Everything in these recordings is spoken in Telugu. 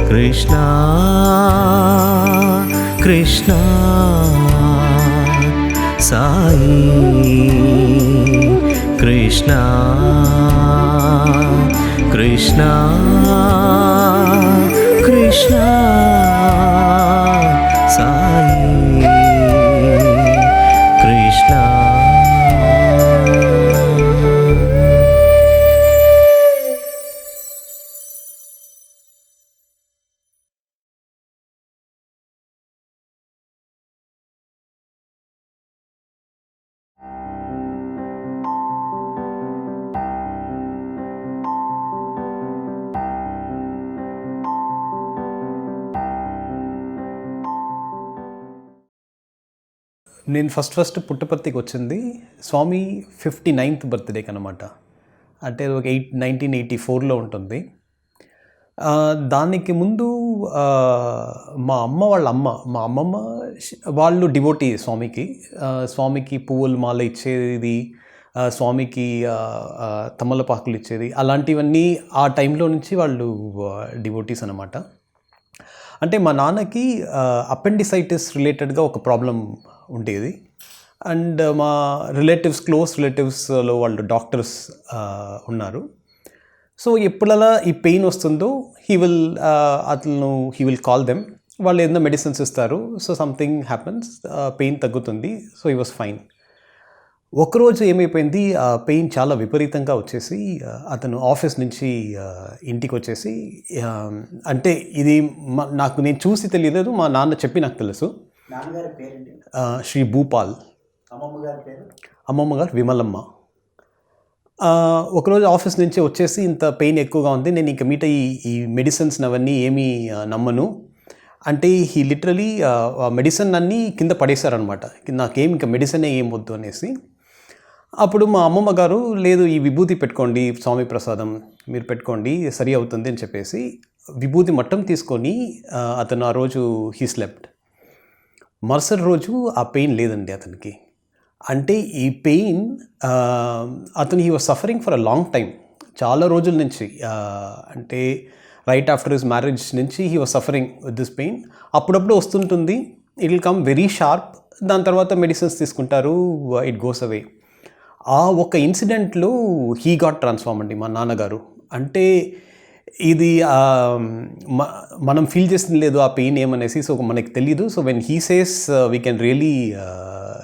కృష్ణ కృష్ణ సాయి కృష్ణ కృష్ణ కృష్ణ సాయి కృష్ణ. నేను ఫస్ట్ పుట్టపర్తికి వచ్చింది స్వామి 59th బర్త్డేకి అనమాట. అంటే ఒక 1984లో ఉంటుంది. దానికి ముందు మా అమ్మమ్మ వాళ్ళు డివోటీ స్వామికి పువ్వులు మాల ఇచ్చేది, స్వామికి తమలపాకులు ఇచ్చేది, అలాంటివన్నీ ఆ టైంలో నుంచి వాళ్ళు డివోటీస్ అనమాట. అంటే మా నాన్నకి అపెండిసైటిస్ రిలేటెడ్గా ఒక ప్రాబ్లం ఉండేది. అండ్ మా క్లోజ్ రిలేటివ్స్లో వాళ్ళు డాక్టర్స్ ఉన్నారు. సో ఎప్పుడలా ఈ పెయిన్ వస్తుందో హీ విల్ కాల్ దెమ్. వాళ్ళు ఏదైనా మెడిసిన్స్ ఇస్తారు. సో సంథింగ్ హ్యాపన్స్, పెయిన్ తగ్గుతుంది. So he was fine. ఒకరోజు ఏమైపోయింది, ఆ పెయిన్ చాలా విపరీతంగా వచ్చేసి అతను ఆఫీస్ నుంచి ఇంటికి వచ్చేసి, అంటే ఇది నేను చూసి తెలియలేదు, మా నాన్న చెప్పి నాకు తెలుసు. శ్రీ భూపాల్. అమ్మమ్మ గారు విమలమ్మ. ఒకరోజు ఆఫీస్ నుంచి వచ్చేసి ఇంత పెయిన్ ఎక్కువగా ఉంది, నేను ఇంకా ఈ మెడిసిన్స్ అవన్నీ ఏమీ నమ్మను అంటే హీ లిటరలీ మెడిసిన్ అన్నీ కింద పడేశారనమాట. నాకేం ఇంకా మెడిసినే ఏం వద్దు అనేసి. అప్పుడు మా అమ్మమ్మ గారు, లేదు ఈ విభూతి పెట్టుకోండి, స్వామి ప్రసాదం మీరు పెట్టుకోండి సరి అవుతుంది అని చెప్పేసి విభూతి మట్టం తీసుకొని అతను ఆ రోజు హీ స్లెప్ట్. మరుసటి రోజు ఆ పెయిన్ లేదండి అతనికి. అంటే ఈ పెయిన్ అతను he was suffering for a long time, చాలా రోజుల నుంచి. అంటే రైట్ ఆఫ్టర్ హిస్ మ్యారేజ్ నుంచి he was suffering with this pain. అప్పుడప్పుడు వస్తుంటుంది, it will come very sharp, దాని తర్వాత మెడిసిన్స్ తీసుకుంటారు, ఇట్ గోస్ అవే. ఆ ఒక ఇన్సిడెంట్లో హీ గాట్ ట్రాన్స్ఫార్మ్ అండి మా నాన్నగారు. అంటే ఇది మనం ఫీల్ చేసింది లేదు ఆ పెయిన్ ఏమనేసి, సో మనకి తెలీదు. So when he says we can really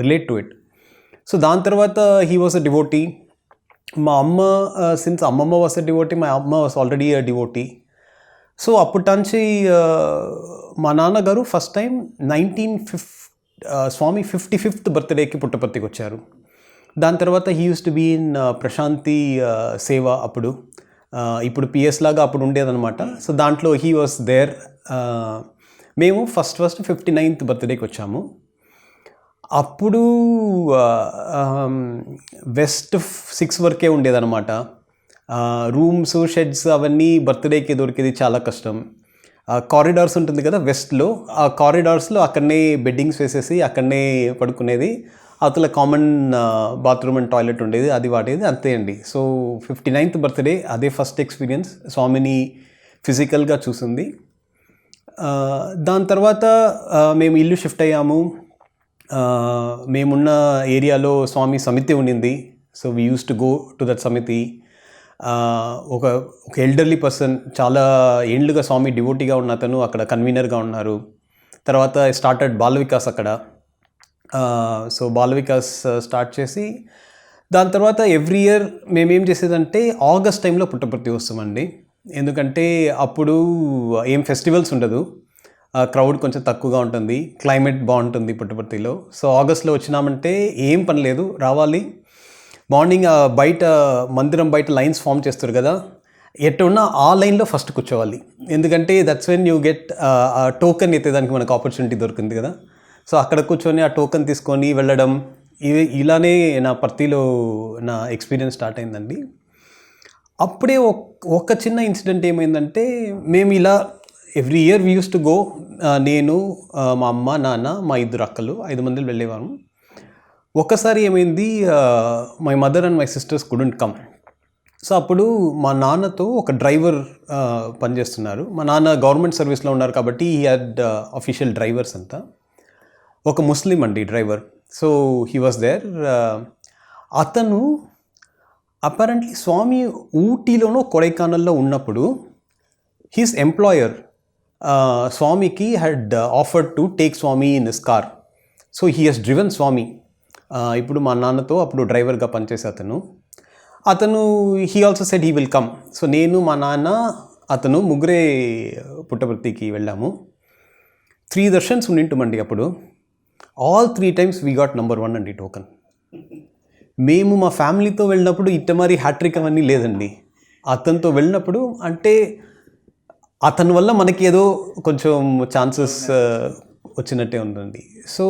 relate to it. So దాని తర్వాత హీ వాజ్ అ డివోటీ. మా అమ్మ, సిన్స్ అమ్మమ్మ వాజ్ అ డివోటీ, మా అమ్మ was already a devotee. So అప్పటి నుంచి మా నాన్నగారు ఫస్ట్ టైం స్వామి 55th బర్త్డేకి పుట్టపర్తికి వచ్చారు. దాని తర్వాత he used to be in Prashanti Seva. అప్పుడు ఇప్పుడు పిఎస్ లాగా అప్పుడు ఉండేదన్నమాట. సో దాంట్లో హీ వాస్ దేర్. మేము ఫస్ట్ 59th బర్త్డేకి వచ్చాము. అప్పుడు వెస్ట్ 6 వరకే ఉండేదన్నమాట. రూమ్స్, షెడ్స్ అవన్నీ బర్త్డేకి దొరికేది చాలా కష్టం. కారిడార్స్ ఉంటుంది కదా వెస్ట్లో, ఆ కారిడార్స్లో అక్కడనే బెడ్డింగ్స్ వేసేసి అక్కడనే పడుకునేది. అవతల కామన్ బాత్రూమ్ అండ్ టాయిలెట్ ఉండేది, అది వాడేది, అంతే అండి. సో 59th బర్త్డే అదే ఫస్ట్ ఎక్స్పీరియన్స్ స్వామిని ఫిజికల్గా చూసింది. దాని తర్వాత మేము ఇల్లు షిఫ్ట్ అయ్యాము. మేమున్న ఏరియాలో స్వామి సమితి ఉండింది. So we use to go to that సమితి. ఒక ఒక ఎల్డర్లీ పర్సన్, చాలా ఏండ్లుగా స్వామి డివోటీగా ఉన్న అతను అక్కడ కన్వీనర్గా ఉన్నారు. తర్వాత స్టార్టెడ్ బాల వికాస్ అక్కడ. సో బాల వికాస్ స్టార్ట్ చేసి దాని తర్వాత ఎవ్రీ ఇయర్ మేమేం చేసేదంటే ఆగస్ట్ టైంలో పుట్టపర్తి వస్తామండి. ఎందుకంటే అప్పుడు ఏం ఫెస్టివల్స్ ఉండదు, క్రౌడ్ కొంచెం తక్కువగా ఉంటుంది, క్లైమేట్ బాగుంటుంది పుట్టపర్తిలో. సో ఆగస్ట్లో వచ్చినామంటే ఏం పని లేదు, రావాలి. మార్నింగ్ బయట మందిరం బయట లైన్స్ ఫామ్ చేస్తారు కదా, ఎట్టున్నా ఆ లైన్లో ఫస్ట్ కూర్చోవాలి. ఎందుకంటే that's when you get token ఎత్తేదానికి మనకు ఆపర్చునిటీ దొరికింది కదా. సో అక్కడ కూర్చొని ఆ టోకెన్ తీసుకొని వెళ్ళడం, ఇలానే నా పర్తిలో నా ఎక్స్పీరియన్స్ స్టార్ట్ అయిందండి. అప్పుడే ఒక చిన్న ఇన్సిడెంట్ ఏమైందంటే, మేము ఇలా every year we use to go, నేను మా అమ్మ నాన్న మా 2 అక్కలు 5 మంది వెళ్ళేవాము. ఒక్కసారి ఏమైంది, my mother and my sisters couldn't come. So అప్పుడు మా నాన్నతో ఒక డ్రైవర్ పనిచేస్తున్నారు. మా నాన్న గవర్నమెంట్ సర్వీస్లో ఉన్నారు కాబట్టి హీ హ్యాడ్ అఫీషియల్ డ్రైవర్స్ అంతా. ఒక ముస్లిం అండి driver. So he was there. అతను అపారెంట్లీ స్వామి ఊటీలోనో కొడైకానల్లో ఉన్నప్పుడు హిస్ ఎంప్లాయర్ స్వామికి had offered to take Swami in his car. So he he's driven Swami. ఇప్పుడు మా నాన్నతో అప్పుడు డ్రైవర్గా పనిచేసే అతను he also said he will come. So నేను మా నాన్న అతను ముగ్గురే పుట్టపర్తికి వెళ్ళాము. 3 దర్శన్స్ ఉండింటామండి అప్పుడు. All 3 times we got number 1 అండి టోకన్. మేము మా ఫ్యామిలీతో వెళ్ళినప్పుడు ఇట్టమారి హ్యాట్రిక్ అవన్నీ లేదండి. అతనితో వెళ్ళినప్పుడు అంటే అతని వల్ల మనకి ఏదో కొంచెం ఛాన్సెస్ వచ్చినట్టే ఉందండి. సో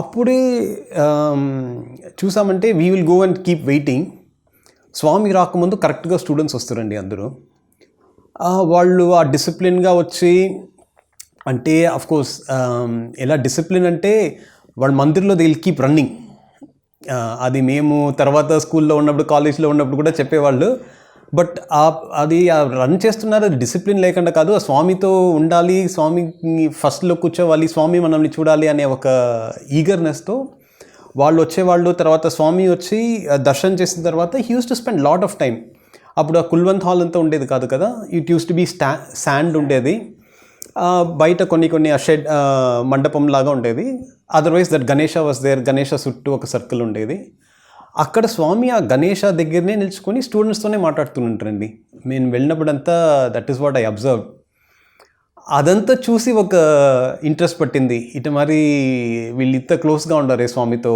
అప్పుడే చూసామంటే we will go and keep waiting. Swami రాకముందు కరెక్ట్గా స్టూడెంట్స్ వస్తారండి అందరూ. వాళ్ళు ఆ డిసిప్లిన్గా వచ్చి, అంటే అఫ్కోర్స్ ఎలా డిసిప్లిన్ అంటే వాళ్ళ మందిర్లో దే విల్ కీప్ రన్నింగ్. అది మేము తర్వాత స్కూల్లో ఉన్నప్పుడు కాలేజ్లో ఉన్నప్పుడు కూడా చెప్పేవాళ్ళు. బట్ అది రన్ చేస్తున్నారు, అది డిసిప్లిన్ లేకుండా కాదు, ఆ స్వామితో ఉండాలి, స్వామి ఫస్ట్లో కూర్చోవాలి, స్వామి మనల్ని చూడాలి అనే ఒక ఈగర్నెస్తో వాళ్ళు వచ్చేవాళ్ళు. తర్వాత స్వామి వచ్చి దర్శనం చేసిన తర్వాత he used to spend lot of time. అప్పుడు ఆ కుల్వంత్ హాల్ అంతా ఉండేది కాదు కదా, it used to be sand ఉండేది. బయట కొన్ని ఆ షెడ్ మండపం లాగా ఉండేది. Otherwise that Ganesha was there, Ganesha చుట్టూ ఒక సర్కిల్ ఉండేది. అక్కడ స్వామి ఆ గణేష దగ్గరనే నిల్చుకొని స్టూడెంట్స్తోనే మాట్లాడుతుంటారండి. నేను వెళ్ళినప్పుడంతా that is what I observe. అదంతా చూసి ఒక ఇంట్రెస్ట్ పట్టింది, ఇటు మరి వీళ్ళు ఇంత క్లోజ్గా ఉండారే స్వామితో,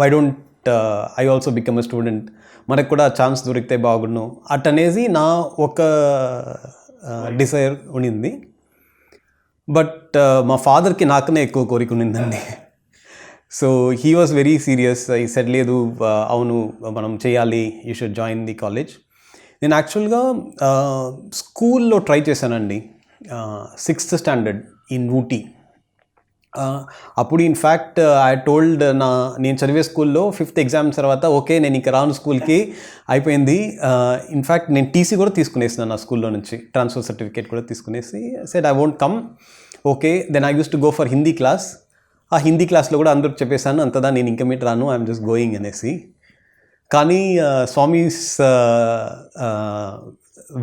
why don't I also become a student, మనకు కూడా ఛాన్స్ దొరికితే బాగుండు అటనేసి నా ఒక డిజైర్ ఉండింది. బట్ మా ఫాదర్కి నాకనే ఎక్కువ కోరిక ఉండిందండి. So he was very serious. ఈ సెడ్ లేదు, అవును మనం చేయాలి, you should join the college. నేను యాక్చువల్గా స్కూల్లో ట్రై చేశానండి, 6th standard ఇన్ ఊటీ. అప్పుడు ఇన్ఫ్యాక్ట్ ఐ టోల్డ్ నేను చదివే స్కూల్లో 5th exam తర్వాత ఓకే నేను ఇంకా రాను స్కూల్కి, అయిపోయింది. ఇన్ఫ్యాక్ట్ నేను టీసీ కూడా తీసుకునేసినాను నా స్కూల్లో నుంచి, ట్రాన్స్ఫర్ సర్టిఫికేట్ కూడా తీసుకునేసి said I won't come. Okay, then I use to go for Hindi class. ఆ హిందీ క్లాస్లో కూడా అందరికి చెప్పేశాను, అంతదా నేను ఇంకా మీట్ రాను, ఐఎమ్ జస్ట్ గోయింగ్ అనేసి. కానీ స్వామీస్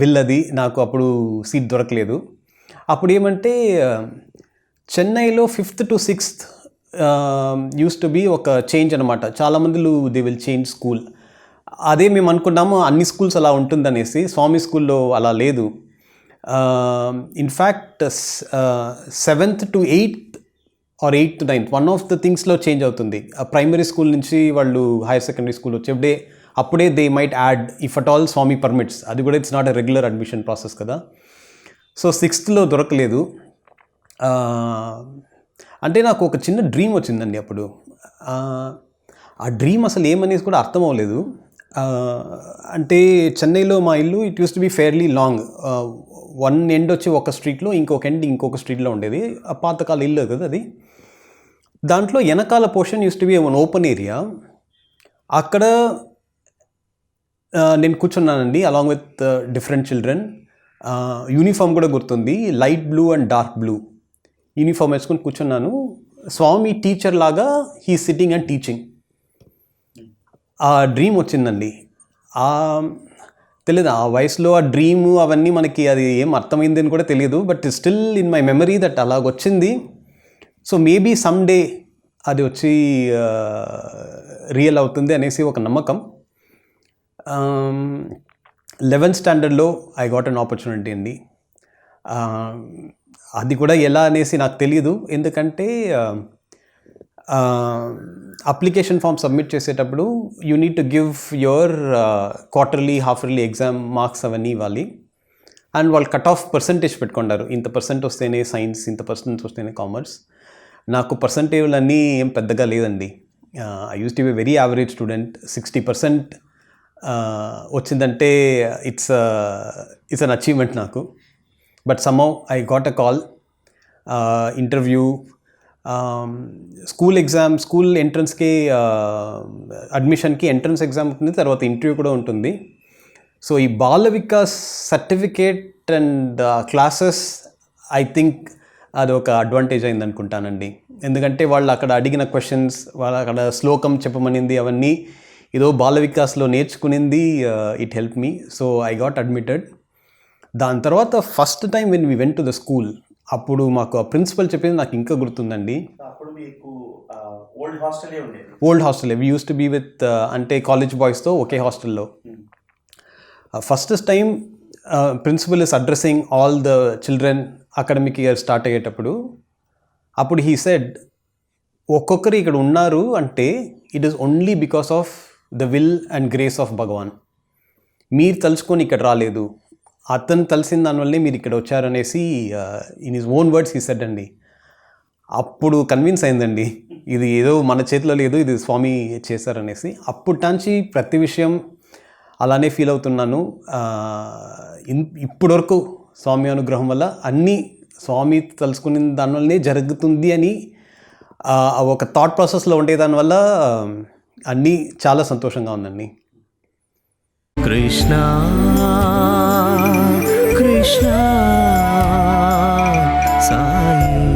విల్ నాకు అప్పుడు సీట్ దొరకలేదు. అప్పుడు ఏమంటే చెన్నైలో 5th to 6th used to be ఒక చేంజ్ అనమాట. చాలామంది దే విల్ చేంజ్ స్కూల్. అదే మేము అనుకున్నాము అన్ని స్కూల్స్ అలా ఉంటుందనేసి. స్వామి స్కూల్లో అలా లేదు. In fact 7th to 8th or 8th to 9th one of the థింగ్స్లో చేంజ్ అవుతుంది. ప్రైమరీ స్కూల్ నుంచి వాళ్ళు హైయర్ సెకండరీ స్కూల్ వచ్చేప్పుడే అప్పుడే they might add if at all Swami permits. అది కూడా it's not a regular admission process కదా. సో 6thలో దొరకలేదు. అంటే నాకు ఒక చిన్న డ్రీమ్ వచ్చిందండి అప్పుడు. ఆ డ్రీమ్ అసలు ఏమనేసి కూడా అర్థం అవ్వలేదు. అంటే చెన్నైలో మా ఇల్లు it used to B fairly long. One end వచ్చి ఒక స్ట్రీట్లో, ఇంకొక ఎండ్ ఇంకొక స్ట్రీట్లో ఉండేది. ఆ పాతకాల ఇల్లు కదా అది. దాంట్లో వెనకాల portion use to be one open area. అక్కడ నేను కూర్చున్నానండి along with different children. Uniform కూడా గుర్తుంది, light blue and dark blue uniform వేసుకొని కూర్చున్నాను. స్వామి టీచర్ లాగా హీ సిట్టింగ్ అండ్ టీచింగ్. ఆ డ్రీమ్ వచ్చిందండి. తెలియదు ఆ వయసులో ఆ డ్రీము అవన్నీ మనకి అది ఏం అర్థమైంది అని కూడా తెలియదు. But still in my memory that అలాగొచ్చింది. సో మేబీ సమ్ డే అది వచ్చి రియల్ అవుతుంది అనేసి ఒక నమ్మకం. 11th స్టాండర్డ్లో ఐ గాట్ అన్ ఆపర్చునిటీ అండి. అది కూడా ఎలా అనేసి నాకు తెలియదు. ఎందుకంటే అప్లికేషన్ ఫామ్ సబ్మిట్ చేసేటప్పుడు you need to give your quarterly half yearly exam marks అవన్నీ ఇవ్వాలి. అండ్ వాళ్ళు కట్ ఆఫ్ పర్సంటేజ్ పెట్టుకున్నారు. ఇంత పర్సెంట్ వస్తేనే సైన్స్, ఇంత పర్సెంట్ వస్తేనే కామర్స్. నాకు పర్సంటేజ్లు అన్నీ ఏం పెద్దగా లేదండి. I use to be very average student. 60% వచ్చిందంటే ఇట్స్ అన్ అచీవ్మెంట్ నాకు. But somehow I got a call, interview, school exam, school ఎంట్రన్స్కి అడ్మిషన్కి ఎంట్రన్స్ ఎగ్జామ్ ఉంటుంది, తర్వాత ఇంటర్వ్యూ కూడా ఉంటుంది. సో ఈ Bala Vikas certificate and classes I think అది ఒక అడ్వాంటేజ్ అయింది అనుకుంటానండి. ఎందుకంటే వాళ్ళు అక్కడ అడిగిన క్వశ్చన్స్, వాళ్ళు అక్కడ శ్లోకం చెప్పమనింది, అవన్నీ ఏదో బాల వికాస్లో నేర్చుకునింది. It help me. So I got admitted. దాని తర్వాత first time when we went to the school, అప్పుడు మాకు ఆ ప్రిన్సిపల్ చెప్పింది నాకు ఇంకా గుర్తుందండి. అప్పుడు మీకు ఓల్డ్ హాస్టలే ఉండేది. ఓల్డ్ హాస్టలే. We use to be with అంటే కాలేజ్ బాయ్స్తో ఒకే హాస్టల్లో. First time principal is addressing all the children academic year start అయ్యేటప్పుడు. అప్పుడు హీ సెడ్, ఒక్కొక్కరు ఇక్కడ ఉన్నారు అంటే it is only because of the will and grace of Bhagavan. మీరు తలుచుకొని ఇక్కడ రాలేదు, అతను తెలిసిన దానివల్లే మీరు ఇక్కడ వచ్చారనేసి in his own words he said అండి. అప్పుడు కన్విన్స్ అయిందండి, ఇది ఏదో మన చేతిలో లేదు, ఇది స్వామి చేశారనేసి. అప్పటినుంచి ప్రతి విషయం అలానే ఫీల్ అవుతున్నాను. ఇప్పటి వరకు స్వామి అనుగ్రహం వల్ల అన్నీ స్వామి తలుచుకునే దానివల్లనే జరుగుతుంది అని ఒక థాట్ ప్రాసెస్లో ఉండే దానివల్ల అన్నీ చాలా సంతోషంగా ఉందండి. కృష్ణ కృష్ణ సాయి